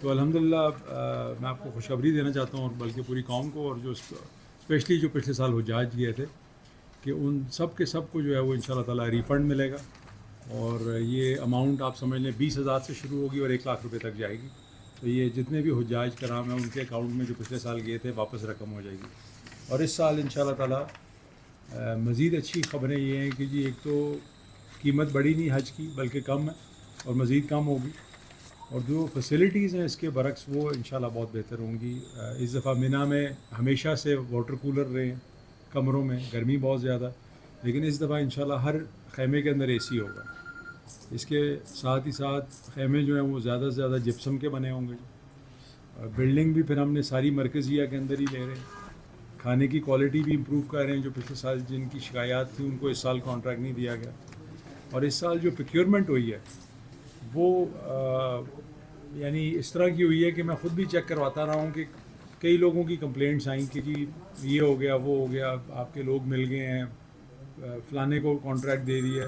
تو الحمدللہ میں آپ کو خوشخبری دینا چاہتا ہوں، اور بلکہ پوری قوم کو، اور جو اسپیشلی جو پچھلے سال حجاج گئے تھے، کہ ان سب کے سب کو جو ہے وہ انشاءاللہ تعالیٰ ریفنڈ ملے گا. اور یہ اماؤنٹ آپ سمجھ لیں 20,000 سے شروع ہوگی اور 1 لاکھ روپے تک جائے گی. تو یہ جتنے بھی حجاج کرام ہیں ان کے اکاؤنٹ میں جو پچھلے سال گئے تھے واپس رقم ہو جائے گی. اور اس سال انشاءاللہ تعالیٰ مزید اچھی خبریں یہ ہیں کہ جی ایک تو قیمت بڑھی نہیں حج کی بلکہ کم ہے اور مزید کم ہوگی. اور جو فیسلٹیز ہیں اس کے برعکس وہ انشاءاللہ بہت بہتر ہوں گی. اس دفعہ منی میں ہمیشہ سے واٹر کولر رہے ہیں کمروں میں، گرمی بہت زیادہ، لیکن اس دفعہ انشاءاللہ ہر خیمے کے اندر اے سی ہوگا. اس کے ساتھ ہی ساتھ خیمے جو ہیں وہ زیادہ سے زیادہ جپسم کے بنے ہوں گے. بلڈنگ بھی پھر ہم نے ساری مرکزیہ کے اندر ہی لے رہے ہیں. کھانے کی کوالٹی بھی امپروو کر رہے ہیں. جو پچھلے سال جن کی شکایات تھی ان کو اس سال کانٹریکٹ نہیں دیا گیا. اور اس سال جو پروکیورمنٹ ہوئی ہے وہ یعنی اس طرح کی ہوئی ہے کہ میں خود بھی چیک کرواتا رہا ہوں کہ کئی لوگوں کی کمپلینٹس آئیں کہ جی یہ ہو گیا وہ ہو گیا، آپ کے لوگ مل گئے ہیں، فلانے کو کانٹریکٹ دے دیا.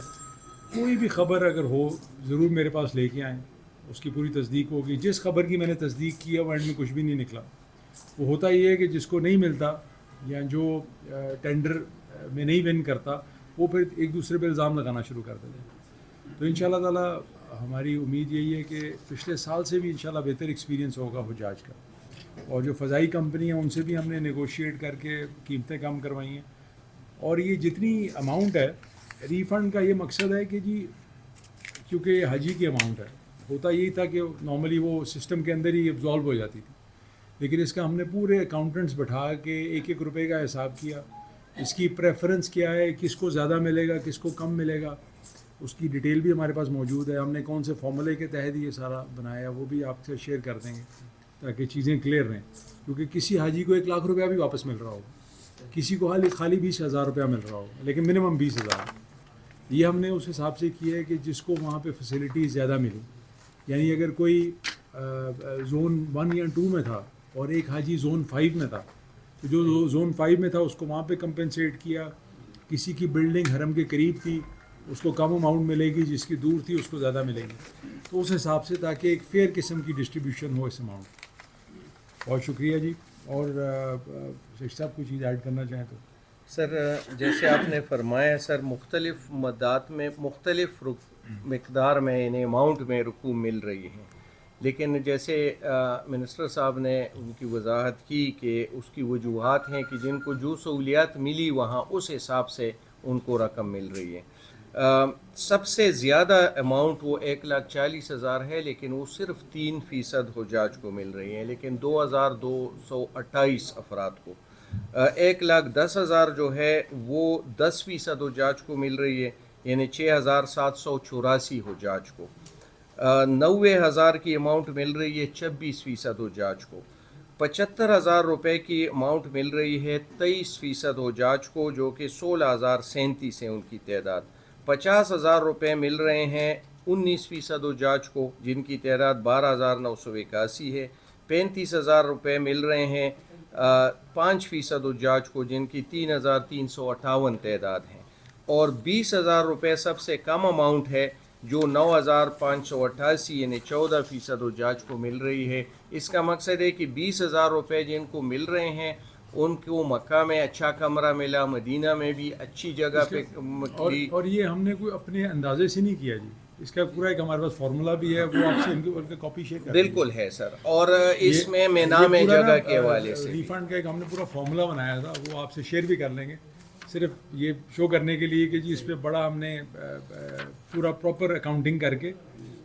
کوئی بھی خبر اگر ہو ضرور میرے پاس لے کے آئیں، اس کی پوری تصدیق ہوگی. جس خبر کی میں نے تصدیق کی ہے وہ اینڈ میں کچھ بھی نہیں نکلا. وہ ہوتا یہ ہے کہ جس کو نہیں ملتا یا جو ٹینڈر میں نہیں ون کرتا وہ پھر ایک دوسرے پہ الزام لگانا شروع کر دیتے ہیں. تو انشاءاللہ تعالیٰ ہماری امید یہی ہے کہ پچھلے سال سے بھی انشاءاللہ بہتر ایکسپیرینس ہوگا حجاج کا. اور جو فضائی کمپنی ہیں ان سے بھی ہم نے نیگوشیٹ کر کے قیمتیں کم کروائی ہیں. اور یہ جتنی اماؤنٹ ہے ریفنڈ کا یہ مقصد ہے کہ جی کیونکہ یہ حجی کی اماؤنٹ ہے، ہوتا یہی تھا کہ نارملی وہ سسٹم کے اندر ہی ایبزالو ہو جاتی تھی، لیکن اس کا ہم نے پورے اکاؤنٹنٹس بٹھا کے 1-1 روپے کا حساب کیا. اس کی پریفرنس کیا ہے، کس کو زیادہ ملے گا کس کو کم ملے گا، اس کی ڈیٹیل بھی ہمارے پاس موجود ہے. ہم نے کون سے فارمولے کے تحت یہ سارا بنایا وہ بھی آپ سے شیئر کر دیں گے تاکہ چیزیں کلیئر رہیں. کیونکہ کسی حاجی کو 1 لاکھ روپیہ بھی واپس مل رہا ہوگا، کسی کو خالی 20,000 روپیہ مل رہا ہوگا، لیکن منیمم 20,000. یہ ہم نے اس حساب سے کیا ہے کہ جس کو وہاں پہ فیسلٹیز زیادہ ملی. یعنی اگر کوئی زون 1 یا 2 میں تھا اور ایک حاجی زون 5 میں تھا تو جو زون 5 میں تھا اس کو وہاں پہ کمپنسیٹ کیا. کسی کی بلڈنگ حرم کے قریب تھی اس کو کم اماؤنٹ ملے گی، جس کی دور تھی اس کو زیادہ ملے گی. تو اس حساب سے تاکہ ایک فیئر قسم کی ڈسٹریبیوشن ہو اس اماؤنٹ. بہت شکریہ جی. اور شیخ صاحب کوئی چیز ایڈ کرنا چاہیں تو. سر جیسے آپ نے فرمایا سر، مختلف مدات میں مختلف مقدار میں یعنی اماؤنٹ میں رقوم مل رہی ہیں، لیکن جیسے منسٹر صاحب نے ان کی وضاحت کی کہ اس کی وجوہات ہیں کہ جن کو جو سہولیات ملی وہاں اس حساب سے ان کو رقم مل رہی ہے. سب سے زیادہ اماؤنٹ وہ 1,40,000 ہے، لیکن وہ صرف 3% حجاج کو مل رہی ہیں، لیکن 2,228 افراد کو. 1,10,000 جو ہے وہ 10% حجاج کو مل رہی ہے، یعنی 6,784 حجاج کو. 90,000 کی اماؤنٹ مل رہی ہے 26% حجاج کو. 75,000 روپے کی اماؤنٹ مل رہی ہے 23% حجاج کو، جو کہ 16,037 ہے ان کی تعداد. 50,000 روپے مل رہے ہیں 19% حجاج کو، جن کی تعداد 12,981 ہے. 35,000 روپے مل رہے ہیں 5% حجاج کو، جن کی 3,358 تعداد ہیں. اور 20,000 روپے سب سے کم اماؤنٹ ہے جو 9,588 یعنی 14% حجاج کو مل رہی ہے. اس کا مقصد ہے کہ 20,000 روپے جن کو مل رہے ہیں ان کو مکہ میں اچھا کمرہ ملا، مدینہ میں بھی اچھی جگہ پہ ملی. اور یہ ہم نے کوئی اپنے اندازے سے نہیں کیا جی، اس کا پورا ایک ہمارے پاس فارمولا بھی ہے، وہ آپ سے ان کے کاپی شیئر کر بالکل ہے سر. اور اس میں مینا میں جگہ کے حوالے سے ریفنڈ کا ایک ہم نے پورا فارمولا بنایا تھا، وہ آپ سے شیئر بھی کر لیں گے، صرف یہ شو کرنے کے لیے کہ جی اس پہ بڑا ہم نے پورا پراپر اکاؤنٹنگ کر کے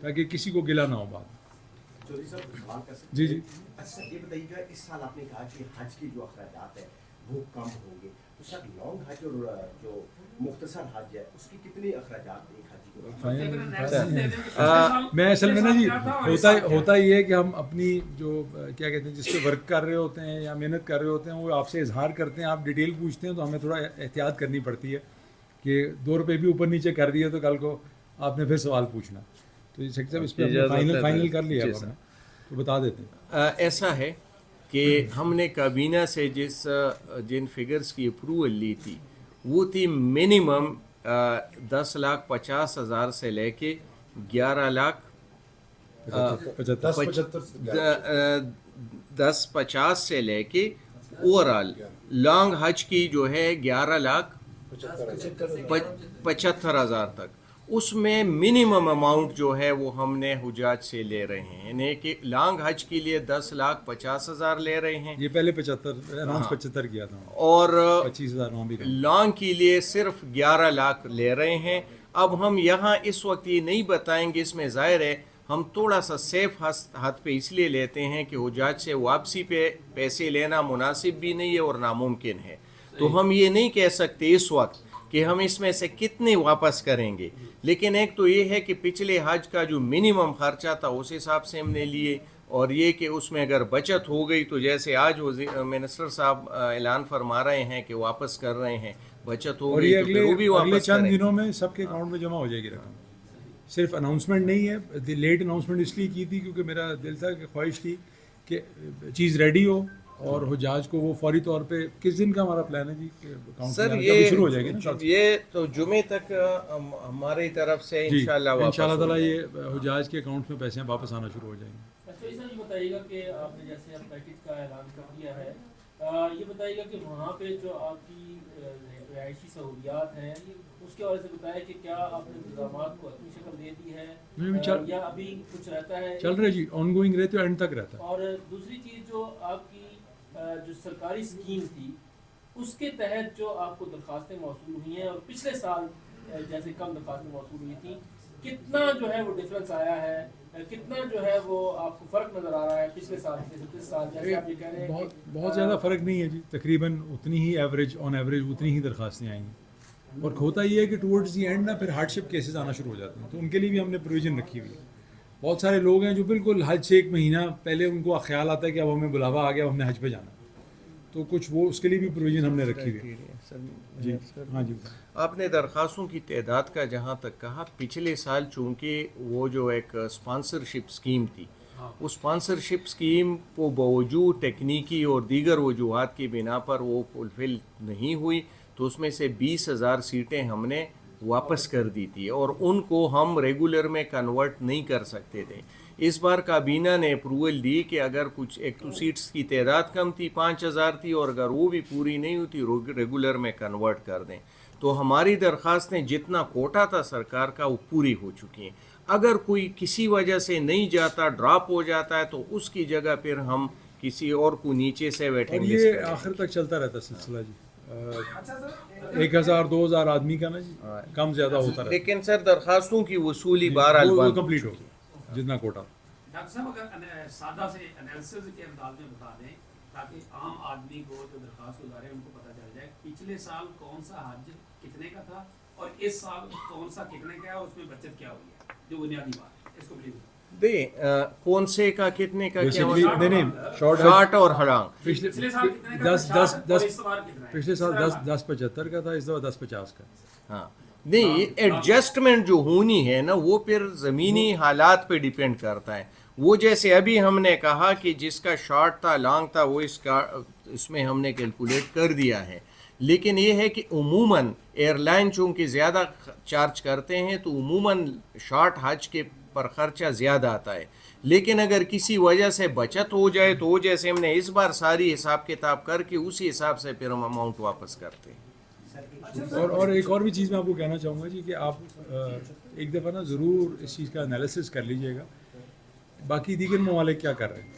تاکہ کسی کو گلا نہ ہو بات. چودھری صاحب سوال کر سکتے جی جی. اچھا یہ بتائیے گا، اس سال آپ نے کہا کہ حج کی جو اخراجات ہیں وہ کم ہوں گے، تو سر لانگ حج اور جو مختصر حج ہے اس کی کتنے اخراجات ایک حج کو؟ میں اصل میں نا جی ہوتا یہ ہے کہ ہم اپنی جو کیا کہتے ہیں جس پہ ورک کر رہے ہوتے ہیں یا محنت کر رہے ہوتے ہیں وہ آپ سے اظہار کرتے ہیں، آپ ڈیٹیل پوچھتے ہیں تو ہمیں تھوڑا احتیاط کرنی پڑتی ہے کہ 2 روپے بھی اوپر نیچے کر دیے تو کل کو آپ نے پھر سوال پوچھنا. تو یہ صاحب اس پہ فائنل کر لیا ہے تو بتا دیتے ہیں. ایسا ہے کہ ہم نے کابینہ سے جن فگرز کی اپروول لی تھی وہ تھی منیمم 10,50,000 سے لے کے 11,00,000 75 10-50 سے لے کے اوور آل لانگ حج کی جو ہے 11,75,000 تک، اس میں منیمم اماؤنٹ جو ہے وہ ہم نے حجاج سے لے رہے ہیں، یعنی کہ لانگ حج کے لیے 10,50,000 لے رہے ہیں، یہ پہلے 75 اناؤنس 75 کیا تھا، اور 25,000 وہاں بھی لانگ کے لیے صرف 11 لاکھ لے رہے ہیں۔ اب ہم یہاں اس وقت یہ نہیں بتائیں گے، اس میں ظاہر ہے ہم تھوڑا سا سیف ہاتھ پہ اس لیے لیتے ہیں کہ حجاج سے واپسی پہ پیسے لینا مناسب بھی نہیں ہے اور ناممکن ہے، تو ہم یہ نہیں کہہ سکتے اس وقت کہ ہم اس میں سے کتنے واپس کریں گے، لیکن ایک تو یہ ہے کہ پچھلے حج کا جو منیمم خرچہ تھا اس حساب سے ہم نے لیے، اور یہ کہ اس میں اگر بچت ہو گئی تو جیسے آج منسٹر صاحب اعلان فرما رہے ہیں کہ واپس کر رہے ہیں، بچت ہو اور گئی یہ تو پھر وہ بھی اگلے واپس چند کریں۔ دنوں میں سب کے اکاؤنٹ میں جمع ہو جائے گی رقم، صرف اناؤنسمنٹ نہیں ہے، لیٹ اناؤنسمنٹ اس لیے کی تھی کیونکہ میرا دل تھا کہ خواہش تھی کہ چیز ریڈی ہو اور حجاج کو وہ فوری طور پہ۔ کس دن کا ہمارا پلان ہے جی کہ اکاؤنٹ سر یہ شروع ہو جائے گی نا؟ یہ تو جمعے تک ہماری طرف سے جی انشاءاللہ ان شاء اللہ واپس تعالیٰ یہ حجاج کے اکاؤنٹ میں پیسے واپس آنا شروع ہو جائیں گے۔ اچھا سر یہ بتائیے گا کہ آپ نے جیسے اب پیکیج کا اعلان کر دیا ہے، یہ بتائیے گا کہ وہاں پہ جو آپ کی رہائشی سہولیات ہیں اس کے حوالے سے بتائیں کہ کیا آپ نے انتظامات کو اپنی شکل دے دی ہے یا ابھی کچھ رہتا ہے؟ چل رہے جی، آن گوئنگ رہتے اینڈ تک رہتا ہے۔ اور دوسری چیز جو آپ کی جو سرکاری اسکیم تھی اس کے تحت جو آپ کو درخواستیں موصول ہوئی ہیں اور پچھلے سال جیسے کم درخواستیں موصول ہوئی تھیں، کتنا جو ہے وہ ڈفرنس آیا ہے، کتنا جو ہے وہ آپ کو فرق نظر آ رہا ہے پچھلے سال سے اس سال؟ جیسے آپ یہ کہہ رہے ہیں بہت زیادہ فرق نہیں ہے جی، تقریباً اتنی ہی ایوریج آن ایوریج اتنی ہی درخواستیں آئیں گی، اور ہوتا یہ ہے کہ ٹورڈز دی اینڈ نا پھر ہارڈ شپ کیسز آنا شروع ہو جاتے ہیں، تو ان کے لیے بھی ہم نے پروویژن رکھی ہوئی ہے۔ بہت سارے لوگ ہیں جو بالکل حج سے ایک مہینہ پہلے ان کو خیال آتا ہے کہ اب ہمیں بلاوا آ گیا، اب ہم نے حج پہ جانا، تو کچھ وہ اس کے لیے بھی پروویژن ہم نے رکھی ہوئی ہے۔ جی ہاں جی، آپ نے درخواستوں کی تعداد کا جہاں تک کہا، پچھلے سال چونکہ وہ جو ایک اسپانسرشپ اسکیم تھی، اس اسپانسرشپ اسکیم کو باوجود ٹیکنیکی اور دیگر وجوہات کی بنا پر وہ فلفل نہیں ہوئی، تو اس میں سے 20,000 سیٹیں ہم نے واپس کر دی تھی اور ان کو ہم ریگولر میں کنورٹ نہیں کر سکتے تھے۔ اس بار کابینہ نے اپروول دی کہ اگر کچھ ایک تو سیٹس کی تعداد کم تھی، 5,000 تھی، اور اگر وہ بھی پوری نہیں ہوتی ریگولر میں کنورٹ کر دیں، تو ہماری درخواستیں جتنا کوٹا تھا سرکار کا وہ پوری ہو چکی ہیں۔ اگر کوئی کسی وجہ سے نہیں جاتا، ڈراپ ہو جاتا ہے، تو اس کی جگہ پھر ہم کسی اور کو نیچے سے اور ویٹنگ یہ لسٹ آخر تک چلتا رہتا سلسلہ جی، 1,000-2,000 آدمی کا نا جی، کم زیادہ ہوتا رہتا لیکن سر درخواستوں کی وصولی بہرحال وہ بند کمپلیٹ ہوگا جتنا کوٹا۔ ڈاکٹر صاحب اگر سادہ سے انالیسز کے انداز میں بتا دیں تاکہ عام آدمی کو جو درخواست گزارے ان کو پتہ چل جائے پچھلے سال کون سا حج کتنے کا تھا اور اس سال کون سا کتنے کا ہے اور اس میں بچت کیا ہوئی ہے، جو بنیادی بات ہے اس کو پلیز کون سے کا کتنے کا کیا نہیں شارٹ اور ہرانگ؟ پچھلے پچھلے سال کتنے کا دس تھا دس اور دس اس بار کتنا ہے؟ پچھلے سال 10.75 کا تھا، اس دفعہ 10.50 کا۔ ہاں نہیں، ایڈجسٹمنٹ جو ہونی ہے نا وہ پھر زمینی حالات پہ ڈیپینڈ کرتا ہے۔ وہ جیسے ابھی ہم نے کہا کہ جس کا شارٹ تھا لانگ تھا وہ اس میں ہم نے کیلکولیٹ کر دیا ہے، لیکن یہ ہے کہ عموماً ایئر لائن چونکہ زیادہ چارج کرتے ہیں تو عموماً شارٹ حج کے پر خرچہ زیادہ آتا ہے، لیکن اگر کسی وجہ سے بچت ہو جائے تو وہ جیسے ہم نے اس بار ساری حساب کتاب کر کے اسی حساب سے پھر ہم اماؤنٹ واپس کرتے ہیں۔ اور ایک اور بھی چیز میں آپ کو کہنا چاہوں گا جی کہ آپ ایک دفعہ نا ضرور اس چیز کا انالیسس کر لیجئے گا، باقی دیگر ممالک کیا کر رہے ہیں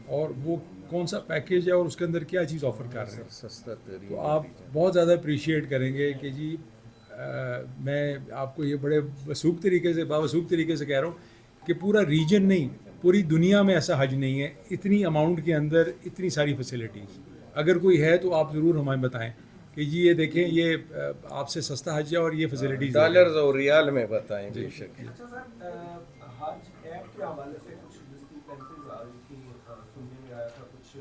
اور وہ کون سا پیکیج ہے اور اس کے اندر کیا چیز آفر کر رہے ہیں، سستا تو آپ بہت زیادہ اپریشیٹ کریں گے کہ جی میں آپ کو یہ بڑے باسوق طریقے سے کہہ رہا ہوں کہ پورا ریجن نہیں، پوری دنیا میں ایسا حج نہیں ہے اتنی اماؤنٹ کے اندر اتنی ساری فیسلٹیز، اگر کوئی ہے تو آپ ضرور ہمیں بتائیں کہ جی یہ دیکھیں یہ آپ سے سستا حج ہے اور یہ فیسلٹیز ڈالرز اور ریال میں بتائیں بے شک۔ اچھا سر، حج ایپ کے حوالے سے کچھ ڈسکرپنسیز آ رہی تھی، سننے میں آیا تھا کچھ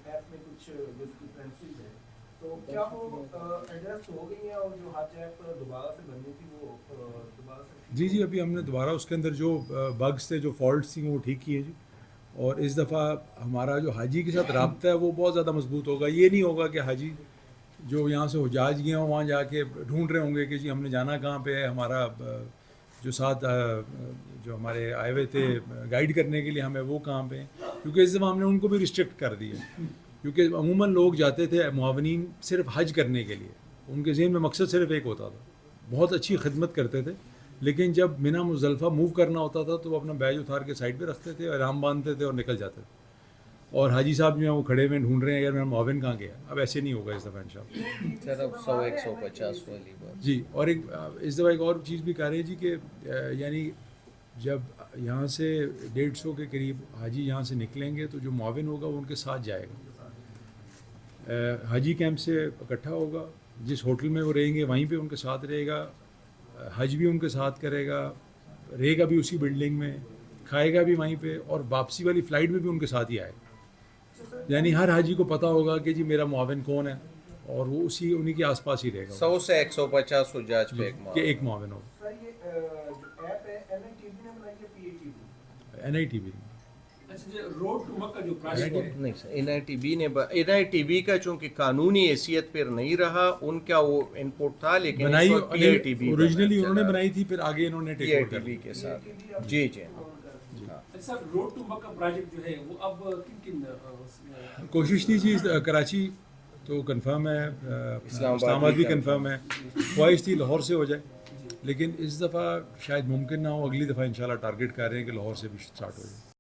ایپ میں کچھ ڈسکرپنسیز ہیں، تو کیا وہ ایڈریس ہو گئی ہیں اور جو حج ایپ دوبارہ سے بننی تھی وہ دوبارہ سے؟ جی ابھی ہم نے دوبارہ اس کے اندر جو بگس تھے، جو فالٹس تھیں وہ ٹھیک کیے جی، اور اس دفعہ ہمارا جو حاجی کے ساتھ رابطہ ہے وہ بہت زیادہ مضبوط ہوگا۔ یہ نہیں ہوگا کہ حاجی جو یہاں سے حجاج گئے ہوں وہاں جا کے ڈھونڈ رہے ہوں گے کہ جی ہم نے جانا کہاں پہ ہے، ہمارا جو ساتھ جو ہمارے آئے ہوئے تھے گائیڈ کرنے کے لیے ہمیں، وہ کہاں پہ ہیں، کیونکہ اس دفعہ ہم نے ان کو بھی ریسٹرکٹ کر دیا، کیونکہ عموماً لوگ جاتے تھے معاونین صرف حج کرنے کے لیے، ان کے ذہن میں مقصد صرف ایک ہوتا تھا، بہت اچھی خدمت کرتے تھے، لیکن جب منی مزدلفہ موو کرنا ہوتا تھا تو وہ اپنا بیج اتار کے سائڈ پہ رکھتے تھے، احرام باندھتے تھے اور نکل جاتے تھے، اور حاجی صاحب جو ہیں وہ کھڑے ہوئے ڈھونڈ رہے ہیں یار میرا معاون کہاں گیا. اب ایسے نہیں ہوگا اس دفعہ انشاءاللہ. سر اب 100-150 والی بات. جی، اور ایک اس دفعہ ایک اور چیز بھی کہہ رہے ہیں جی کہ یعنی جب یہاں سے 150 کے قریب حاجی یہاں سے نکلیں گے تو جو معاون ہوگا وہ ان کے ساتھ جائے گا، حاجی کیمپ سے اکٹھا ہوگا، جس ہوٹل میں وہ رہیں گے وہیں پہ ان کے ساتھ رہے گا، حج بھی ان کے ساتھ کرے گا، رہے گا بھی اسی بلڈنگ میں، کھائے گا بھی وہیں پہ، اور واپسی والی فلائٹ میں بھی ان کے ساتھ ہی آئے گا. یعنی ہر حاجی کو پتہ ہوگا کہ جی میرا معاون کون ہے، اور وہ انہی کے آس پاس ہی رہے گا. 100 سے 150 حجاج پہ کہ ایک معاون ہوگا. سر یہ جو ایپ ہے NITV نے بنائی ہے PATV؟ NITV اچھا جی، روڈ ٹو مکہ جو پروجیکٹ نہیں سر، NITV کا چونکہ قانونی حیثیت پھر نہیں رہا، ان کا وہ ان پٹ تھا، لیکن بنائی PATV اوریجنلی انہوں نے بنائی تھی، پھر آگے انہوں نے ٹیک اوور کر PATV کے ساتھ. جی جی سر، روڈ ٹو مکہ پروجیکٹ جو ہے وہ اب کن کن کوشش تھی جی. کراچی تو کنفرم ہے، اسلام آباد بھی کنفرم ہے، خواہش تھی لاہور سے ہو جائے، لیکن اس دفعہ شاید ممکن نہ ہو. اگلی دفعہ انشاءاللہ ٹارگیٹ کر رہے ہیں کہ لاہور سے بھی سٹارٹ ہو جائے.